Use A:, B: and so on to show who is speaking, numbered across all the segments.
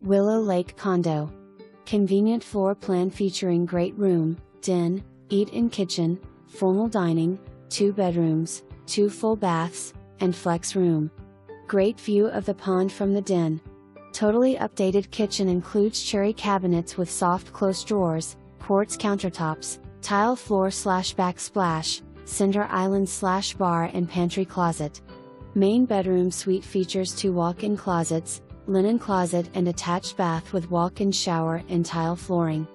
A: Willow Lake condo. Convenient floor plan featuring great room, den, eat-in kitchen, formal dining, 2 bedrooms, 2 full baths, and flex room. Great view of the pond from the den. Totally updated kitchen includes cherry cabinets with soft close drawers, quartz countertops, tile floor / backsplash, center island / bar and pantry closet. Main bedroom suite features 2 walk-in closets, linen closet and attached bath with walk-in shower and tile flooring.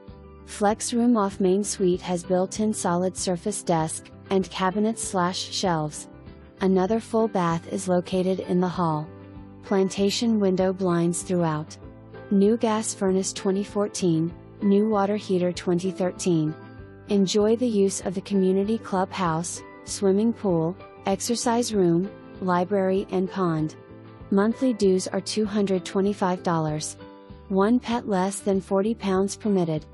A: Flex room off main suite has built-in solid surface desk, and cabinets / shelves. Another full bath is located in the hall. Plantation window blinds throughout. New gas furnace 2014, new water heater 2013. Enjoy the use of the community clubhouse, swimming pool, exercise room, library and pond. Monthly dues are $225. One pet less than 40 pounds permitted.